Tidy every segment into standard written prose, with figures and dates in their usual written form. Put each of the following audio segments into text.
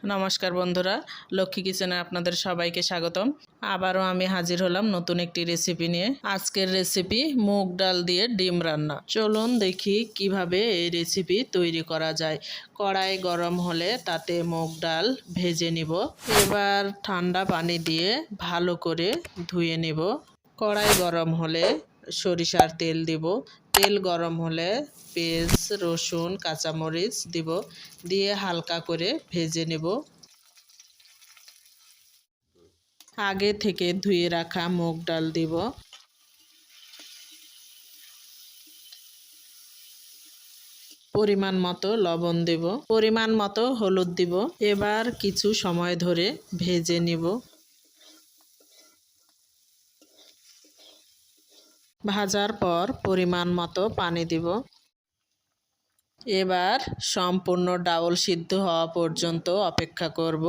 নমস্কার বন্ধুরা, লক্ষ্মী কিচেনে আপনাদের সবাইকে স্বাগতম। আবারও আমি হাজির হলাম নতুন একটি রেসিপি নিয়ে। আজকের রেসিপি মুগ ডাল দিয়ে ডিম রান্না। চলুন দেখি কিভাবে এই রেসিপি তৈরি করা যায়। কড়াই গরম হলে তাতে মুগ ডাল ভেজে নিব। এবার ঠান্ডা পানি দিয়ে ভালো করে ধুয়ে নেব। কড়াই গরম হলে সরিষার তেল দিব। তেল গরম হলে পেঁয়াজ, রসুন, কাঁচামরিচ দিব, দিয়ে হালকা করে ভেজে নেব। আগে থেকে ধুয়ে রাখা মুগ ডাল দিব। পরিমাণ মতো লবণ দেব, পরিমাণ মতো হলুদ দিব। এবার কিছু সময় ধরে ভেজে নিব। ভাজার পর পরিমাণ মতো পানি দিব। এবার সম্পূর্ণ ডাউল সিদ্ধ হওয়া পর্যন্ত অপেক্ষা করব।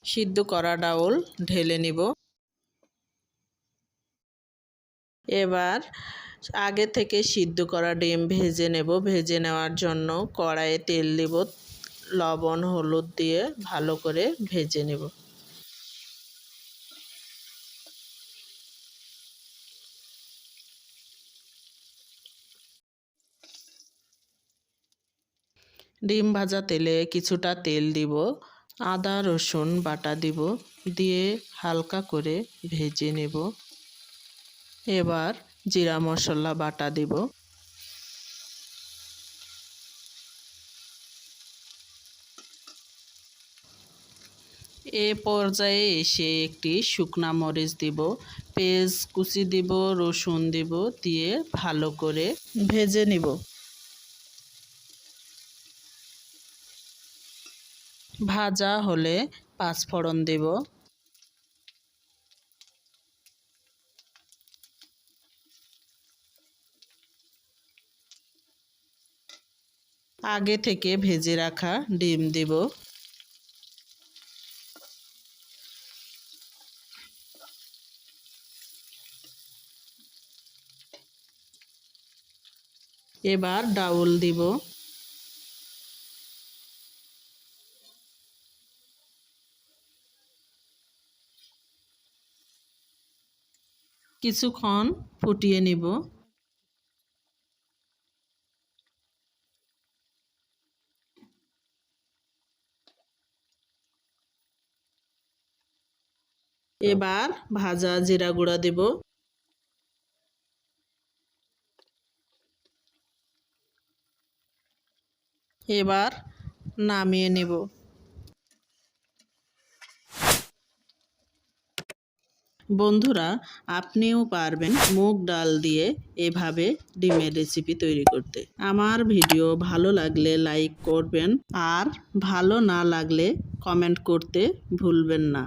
সিদ্ধ করা ডাউল ঢেলে নিব। এবার আগে থেকে সিদ্ধ করা ডিম ভেজে নেব। ভেজে নেওয়ার জন্য কড়াইয়ে তেল দিব, লবণ হলুদ দিয়ে ভালো করে ভেজে নেব। ডিম ভাজা তেলে কিছুটা তেল দিব, আদা রসুন বাটা দিব, দিয়ে হালকা করে ভেজে নেব। এবার জিরা মশলা বাটা দিব। এ পর্যায়ে এসে একটি শুকনা মরিচ দিব, পেঁয়াজ কুচি দিব, রসুন দিব, দিয়ে ভালো করে ভেজে নিব। ভাজা হলে পাঁচফোড়ন দেব। আগে থেকে ভেজে রাখা ডিম দেব। এবার ডাউল দিব। কিছুক্ষণ ফুটিয়ে নিব। এবার ভাজা জিরা গুঁড়া দেব। এবার নামিয়ে নেব। বন্ধুরা, আপনিও পারবেন মুগ ডাল দিয়ে এভাবে ডিমের রেসিপি তৈরি করতে। আমার ভিডিও ভালো লাগলে লাইক করবেন, আর ভালো না লাগলে কমেন্ট করতে ভুলবেন না।